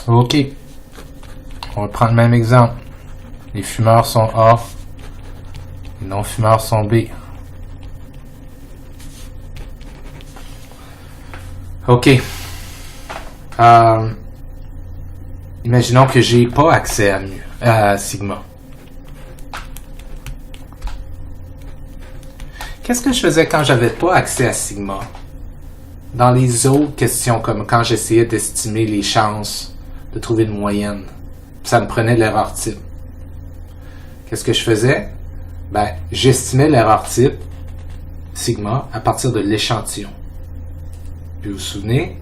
OK. On va prendre le même exemple. Les fumeurs sont A. Les non-fumeurs sont B. OK. Imaginons que j'ai pas accès à sigma. Qu'est-ce que je faisais quand j'avais pas accès à sigma? Dans les autres questions, comme quand j'essayais d'estimer les chances de trouver une moyenne, ça me prenait l'erreur type. Qu'est-ce que je faisais? Ben, j'estimais l'erreur type, sigma, à partir de l'échantillon. Puis vous vous souvenez,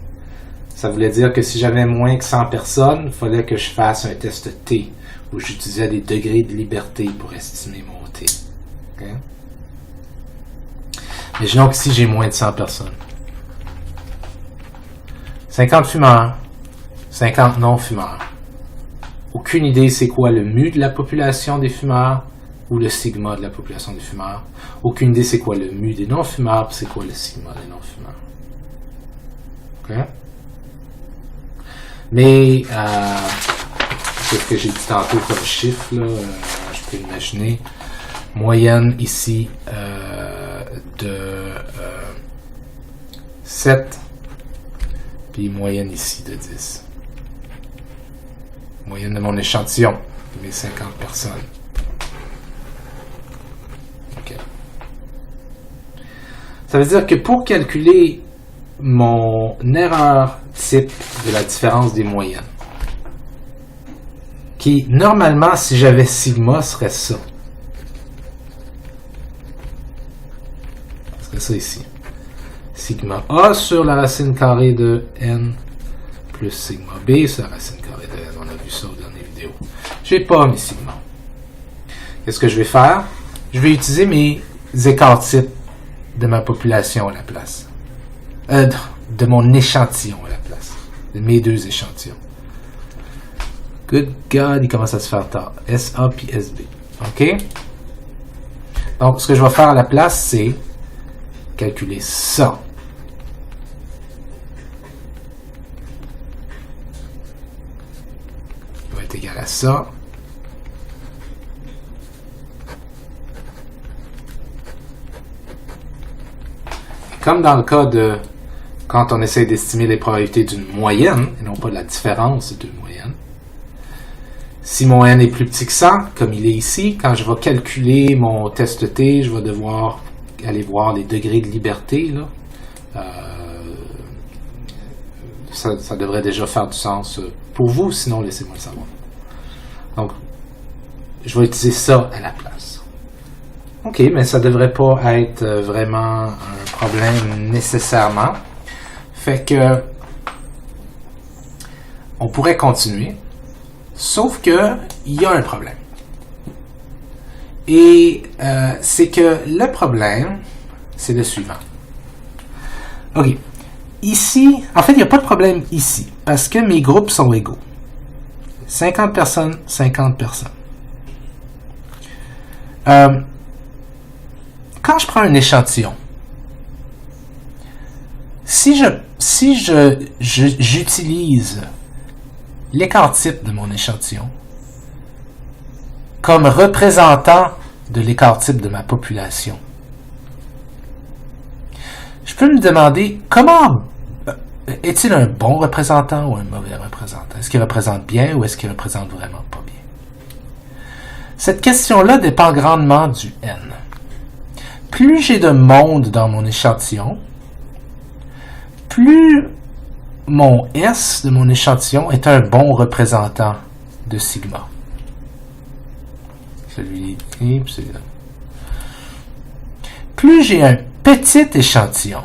ça voulait dire que si j'avais moins que 100 personnes, il fallait que je fasse un test T, où j'utilisais des degrés de liberté pour estimer mon T. Okay? Imaginons qu'ici j'ai moins de 100 personnes. 50 fumeurs, 50 non-fumeurs. Aucune idée c'est quoi le mu de la population des fumeurs ou le sigma de la population des fumeurs. Aucune idée c'est quoi le mu des non-fumeurs et c'est quoi le sigma des non-fumeurs. OK? Mais, c'est ce que j'ai dit tantôt comme chiffre, là, je peux imaginer. Moyenne ici de 7, puis moyenne ici de 10. Moyenne de mon échantillon, de mes 50 personnes. OK. Ça veut dire que pour calculer mon erreur type de la différence des moyennes, qui, normalement, si j'avais sigma, serait ça. Ce serait ça ici. Sigma A sur la racine carrée de n plus sigma B sur la racine carrée de n. On a vu ça aux dernières vidéos. J'ai pas mes sigma. Qu'est-ce que je vais faire? Je vais utiliser mes écarts types de ma population à la place. De mon échantillon à la place. De mes deux échantillons. Good God, il commence à se faire tard. SA puis SB. OK? Donc, ce que je vais faire à la place, c'est calculer ça. Il va être égal à ça. Et comme dans le cas de quand on essaie d'estimer les probabilités d'une moyenne, et non pas de la différence d'une moyenne, si mon n est plus petit que 100, comme il est ici, quand je vais calculer mon test T, je vais devoir aller voir les degrés de liberté. Là. Ça devrait déjà faire du sens pour vous, sinon laissez-moi le savoir. Donc, je vais utiliser ça à la place. OK, mais ça ne devrait pas être vraiment un problème nécessairement. Fait que on pourrait continuer, sauf que il y a un problème. Et c'est que le problème, c'est le suivant. OK. Ici, en fait, il n'y a pas de problème ici, parce que mes groupes sont égaux. 50 personnes, 50 personnes. Quand je prends un échantillon, si j'utilise l'écart type de mon échantillon comme représentant de l'écart type de ma population, je peux me demander comment est-il un bon représentant ou un mauvais représentant? Est-ce qu'il représente bien ou est-ce qu'il représente vraiment pas bien? Cette question-là dépend grandement du N. Plus j'ai de monde dans mon échantillon, plus mon S de mon échantillon est un bon représentant de sigma. Celui-ci, celui-là. Plus j'ai un petit échantillon,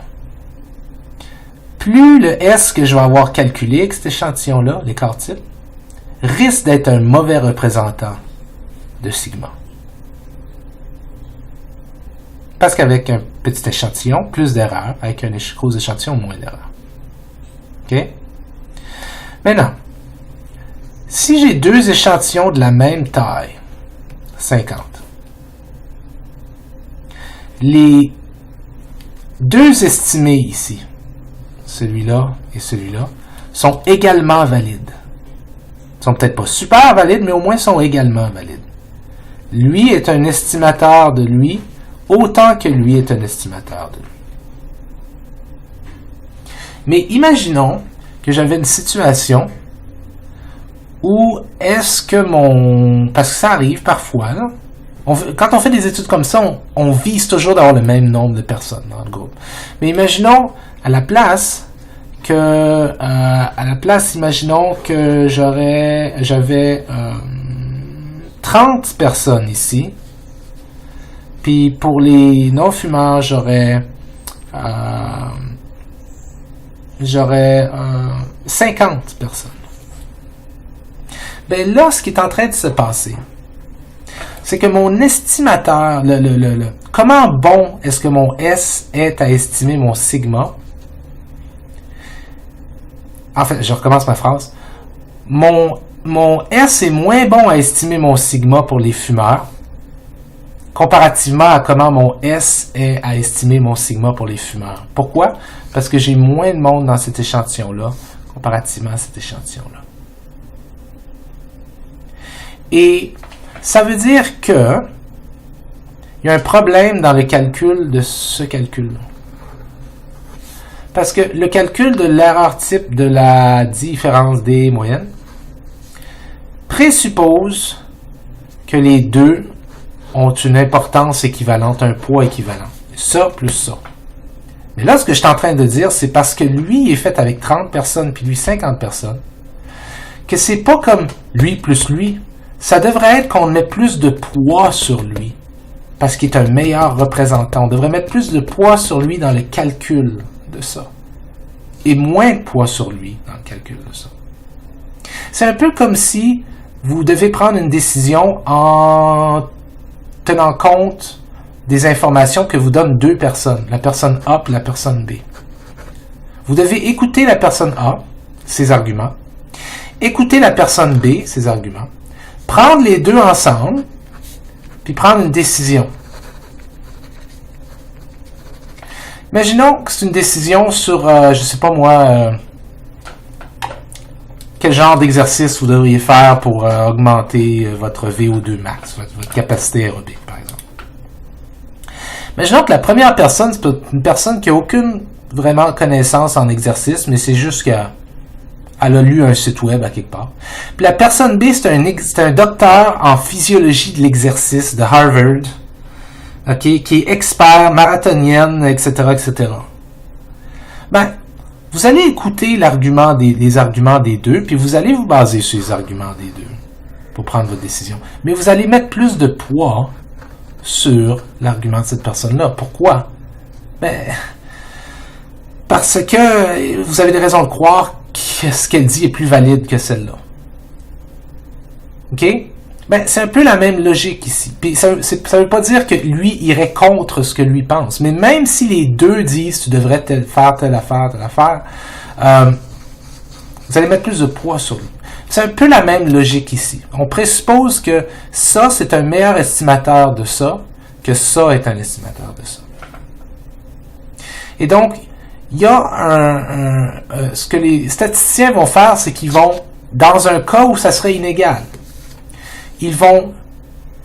plus le S que je vais avoir calculé avec cet échantillon-là, l'écart type, risque d'être un mauvais représentant de sigma. Parce qu'avec un petit échantillon, plus d'erreurs. Avec un gros échantillon, moins d'erreurs. OK? Maintenant, si j'ai deux échantillons de la même taille, 50, les deux estimés ici, celui-là et celui-là, sont également valides. Ils sont peut-être pas super valides, mais au moins sont également valides. Lui est un estimateur de lui, autant que lui est un estimateur de lui. Mais imaginons que j'avais une situation où est-ce que parce que ça arrive parfois, là, quand on fait des études comme ça, on vise toujours d'avoir le même nombre de personnes dans le groupe. Mais imaginons, imaginons que j'avais 30 personnes ici. Puis pour les non-fumeurs, j'aurais 50 personnes. Ben là, ce qui est en train de se passer, c'est que mon estimateur, comment bon est-ce que mon S est à estimer mon sigma? En fait, je recommence ma phrase. Mon S est moins bon à estimer mon sigma pour les fumeurs, comparativement à comment mon S est à estimer mon sigma pour les fumeurs. Pourquoi? Parce que j'ai moins de monde dans cet échantillon-là, comparativement à cet échantillon-là. Et ça veut dire que il y a un problème dans le calcul de ce calcul-là. Parce que le calcul de l'erreur type de la différence des moyennes présuppose que les deux ont une importance équivalente, un poids équivalent. Ça plus ça. Mais là, ce que je suis en train de dire, c'est parce que lui est fait avec 30 personnes, puis lui 50 personnes, que c'est pas comme lui plus lui. Ça devrait être qu'on met plus de poids sur lui, parce qu'il est un meilleur représentant. On devrait mettre plus de poids sur lui dans le calcul de ça, et moins de poids sur lui dans le calcul de ça. C'est un peu comme si vous devez prendre une décision en tenant compte des informations que vous donnent deux personnes, la personne A et la personne B. Vous devez écouter la personne A, ses arguments, écouter la personne B, ses arguments, prendre les deux ensemble, puis prendre une décision. Imaginons que c'est une décision sur, je sais pas moi, quel genre d'exercice vous devriez faire pour augmenter votre VO2 max, votre capacité aérobique, par exemple. Imaginons que la première personne, c'est une personne qui n'a aucune vraiment connaissance en exercice, mais c'est juste qu'elle a lu un site web à quelque part. Puis la personne B, c'est un docteur en physiologie de l'exercice de Harvard, okay, qui est expert, marathonienne, etc., etc. Ben, vous allez écouter les arguments des deux, puis vous allez vous baser sur les arguments des deux pour prendre votre décision. Mais vous allez mettre plus de poids sur l'argument de cette personne-là. Pourquoi? Ben, parce que vous avez des raisons de croire que ce qu'elle dit est plus valide que celle-là. OK? Ben, c'est un peu la même logique ici. Puis ça veut pas dire que lui irait contre ce que lui pense. Mais même si les deux disent tu devrais faire telle affaire, vous allez mettre plus de poids sur lui. C'est un peu la même logique ici. On présuppose que ça, c'est un meilleur estimateur de ça, que ça est un estimateur de ça. Et donc, il y a ce que les statisticiens vont faire, c'est qu'ils vont, dans un cas où ça serait inégal, ils vont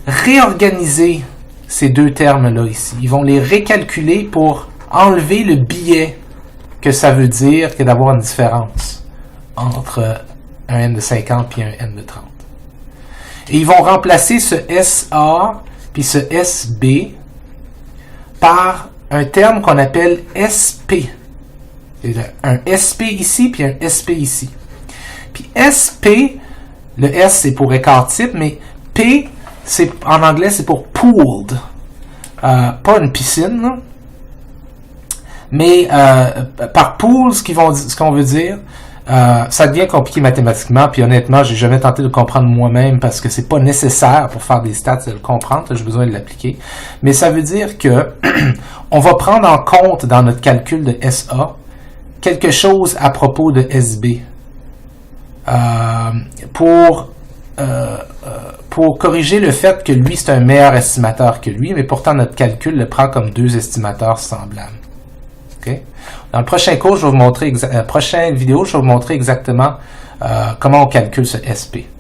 réorganiser ces deux termes-là ici. Ils vont les récalculer pour enlever le biais que ça veut dire que d'avoir une différence entre un N de 50 et un N de 30. Et ils vont remplacer ce SA puis ce SB par un terme qu'on appelle SP. Un SP ici puis un SP ici. Puis SP, le S c'est pour écart type, mais P, en anglais c'est pour pooled. Pas une piscine, là. Mais par pool, ce qu'on veut dire, ça devient compliqué mathématiquement, puis honnêtement, j'ai jamais tenté de le comprendre moi-même parce que c'est pas nécessaire pour faire des stats de le comprendre, j'ai besoin de l'appliquer. Mais ça veut dire que on va prendre en compte dans notre calcul de SA quelque chose à propos de SB pour corriger le fait que lui c'est un meilleur estimateur que lui, mais pourtant notre calcul le prend comme deux estimateurs semblables. Okay? Dans le prochain cours, prochaine vidéo, je vais vous montrer exactement comment on calcule ce SP.